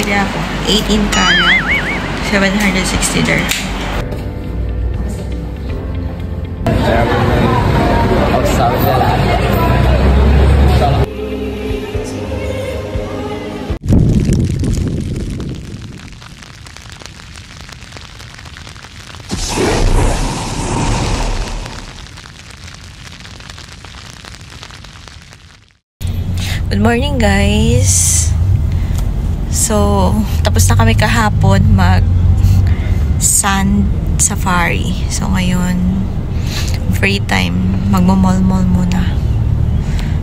bumili ako. 18 karat. 760 there. Good morning guys. So, tapos na kami kahapon mag sand safari. So ngayon free time, magmo-mall-mall muna.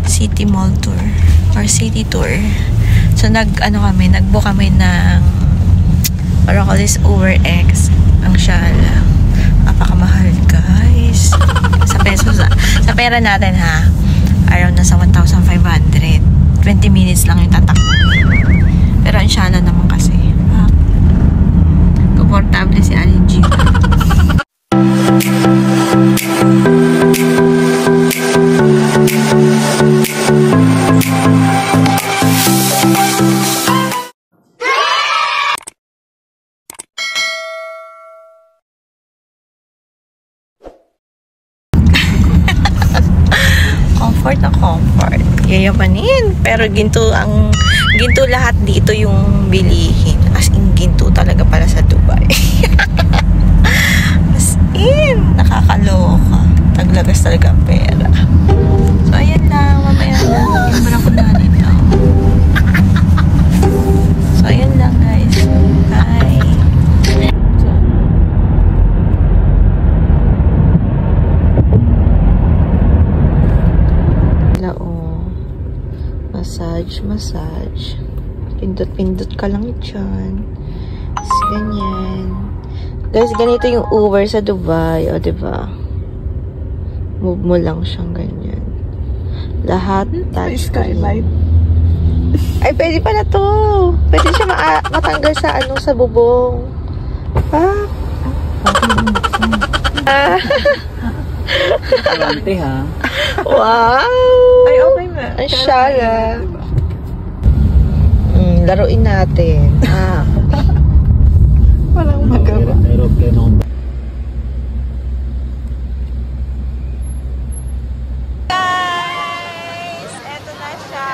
City mall tour or city tour. So nagbook kami ng parang call this Uber X. Ang shala. Napakamahal guys. Sa pesos, sa pera natin ha. Around nasa 1,500. 20 minutes lang yung tatakbo. Pero inshallah naman kasi. Komportable si Alin G. Comfort na comfort. Yayamanin. Pero ginto lahat dito yung bilihin. As in, ginto talaga pala sa Dubai. As in, nakakaloka. Taglagas talaga ang pera. So, ayan lang. Mamaya na. Imbara ko na nito. So, ayan lang guys. Bye. Massage. Pindot ka lang dyan. Ganyan. Guys, ganito yung Uber sa Dubai. O, diba? Move mo lang siyang ganyan. Lahat touch screen. Ay, pwede pala to. Pwede siya matanggal sa sa bubong. Kalante ha. Wow! Ay, okay na. Ang syala. Laruin natin. Walang magawa. Guys! Eto na siya.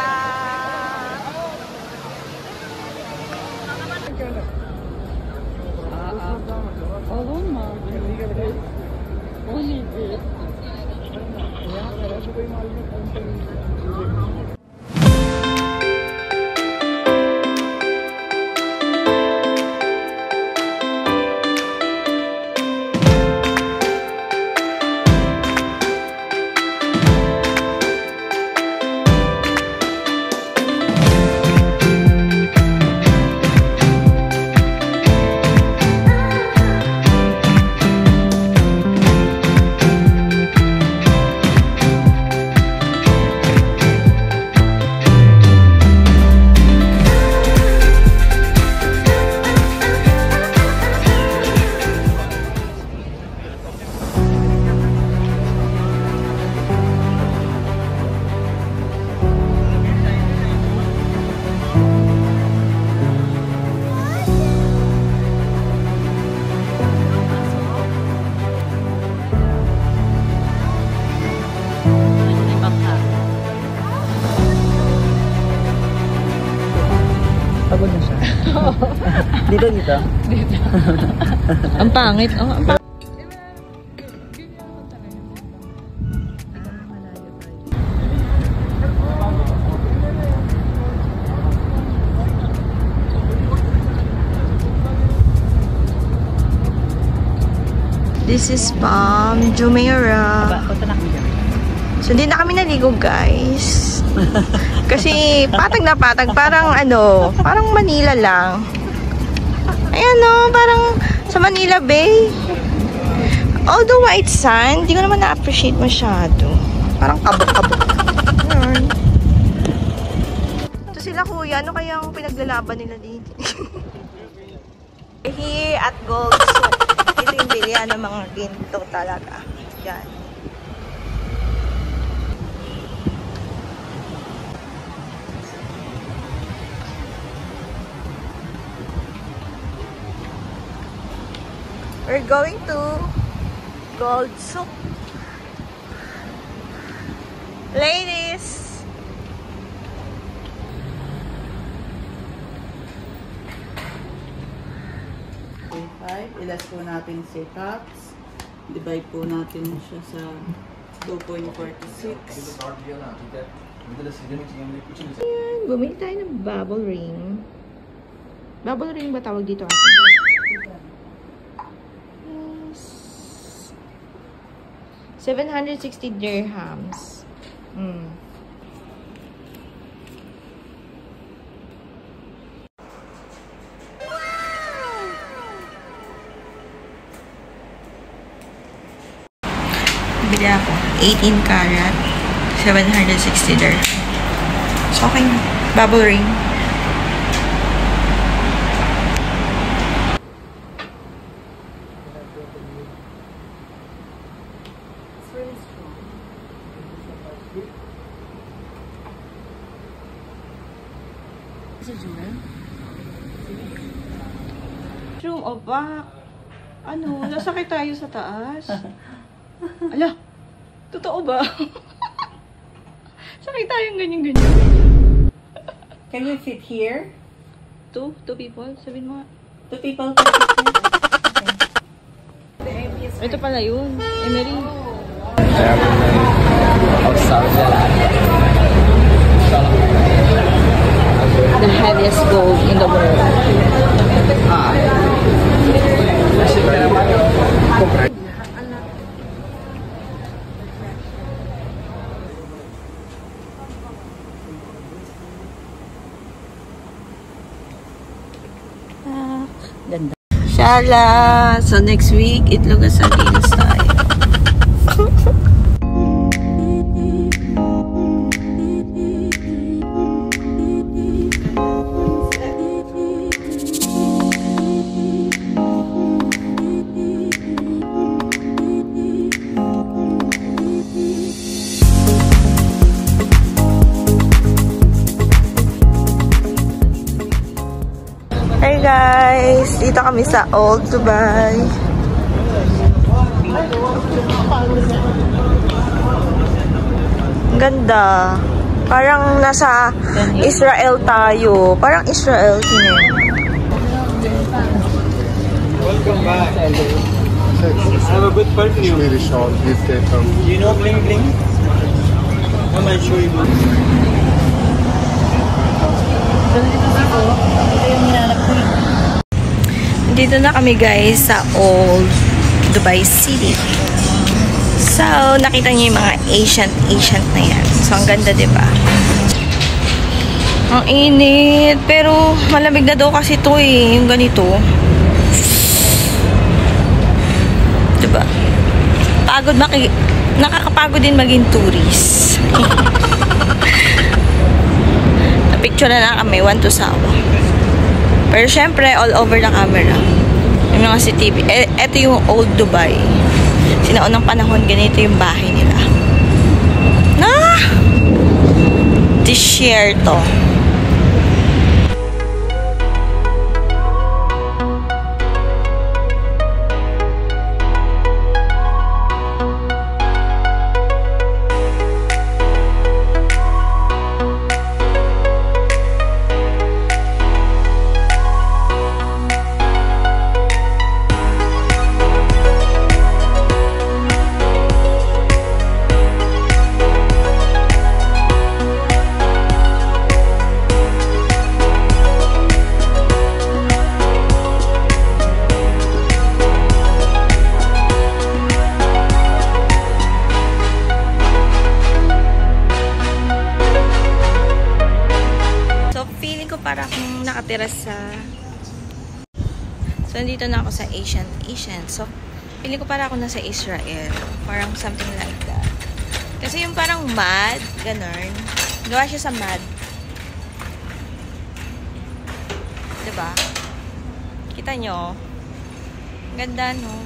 Pagod na siya. Dito. Ang pangit. Ang pangit. This is Palm Jumeirah. So, hindi na kami naligo, guys. Kasi, patag na patag. Parang, parang Manila lang. Ayan, parang sa Manila Bay. Although white sand, hindi ko naman na-appreciate masyado. Parang kabok-kabok. Ayan. Ito sila, kuya. Ano kayang pinaglalaban nila dito? Here at Gold Souk. Ito yung bilihan ng mga ginto talaga. Yan. We're going to Gold Souk. Ladies! Ilas po natin si cups. Divide po natin siya sa 2.46. Bumili tayo ng bubble ring. Bubble ring ba tawag dito ate? Yes. 760 dirhams. Bili ako. 18 karat. 760 dirham. So, okay na. Bubble ring. Room o back. Ano? Nasakit tayo sa taas. Ala, totoo ba? Sakit tayong ganyan-ganyan. Can we fit here? Two people? Sabihin mo nga. 2 people can fit here. Ito pala yun. Emery. The heaviest gold in the world. Ganda. Shala! So next week, itlog at sardinas tayo. Hey guys! Dito kami sa Old Dubai. Ang ganda. Parang nasa Israel tayo. Parang Israel. Welcome back. I have a good perfume. Swedish shawl, please take them. You know bling bling? Come I'll show you. Dito na kami guys sa Old Dubai City. So, nakita niyo yung mga ancient na yan. So, ang ganda, diba? Ang init. Pero, malamig na daw kasi ito eh. Yung ganito. Diba? Nakakapagod din maging tourist. Na-picture na lang kami. 1 to Sawa. Pero syempre, all over the camera. Yung mga CCTV. Ito yung Old Dubai. Sinaunang panahon, ganito yung bahay nila. Desierto. Para akong nakatira sa... So, nandito na ako sa Asian. So, feeling ko para ako nasa Israel. Parang something like that. Kasi yung parang mud, ganun. Gawa siya sa mud. Diba? Kita nyo? Ganda, no?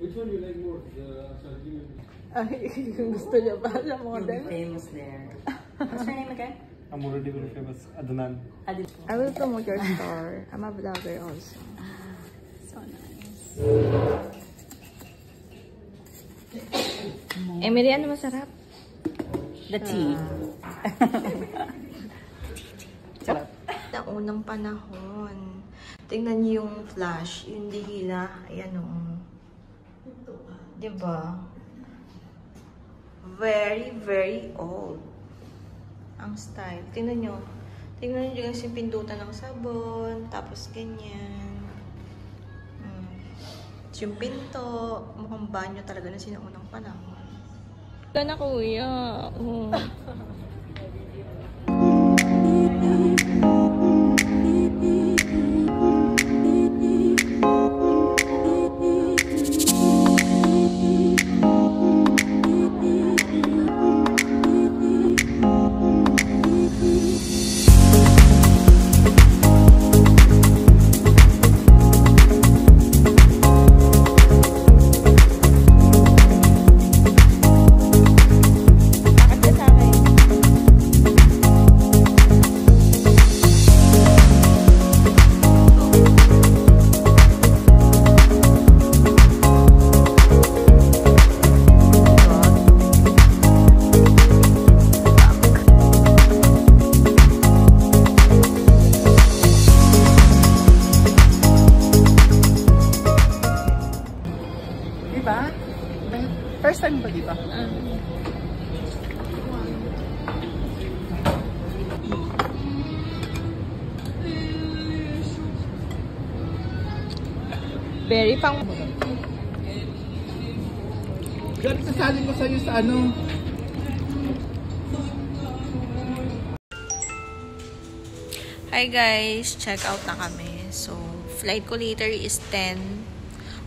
Which one you like more? The sardine? Ay, gusto niya ba sa model? Famous there. What's her name again? I'm already very famous. Adnan. I will promote your store. I'm a vlogger also. So nice. Emily, ano masarap? The tea. Sarap. Na unang panahon. Tingnan niyo yung flash, yung dihila. Ayan o. Diba? Very, very old. Ang style. Tingnan nyo. Tingnan nyo yung pindutan ng sabon. Tapos ganyan. Yung pinto. Mukhang banyo talaga na sinuunang panahon. Ito na kuya. Oh. First time ba dito? Very pang... Gano'n sasali ko sa'yo sa ano? Hi guys! Check out na kami. So, flight ko later is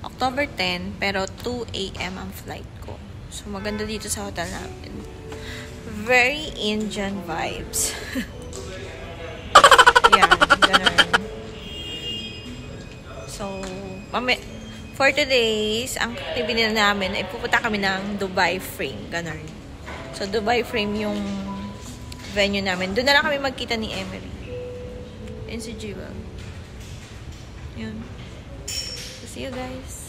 October 10, pero 2 AM ang flight ko. So, maganda dito sa hotel namin. Very Indian vibes. Yan, ganun. So, for today's, ang activity namin ay pupunta kami ng Dubai Frame. Ganun. So, Dubai Frame yung venue namin. Doon na lang kami magkita ni Emery. And si Jewel. Yun. So, see you guys.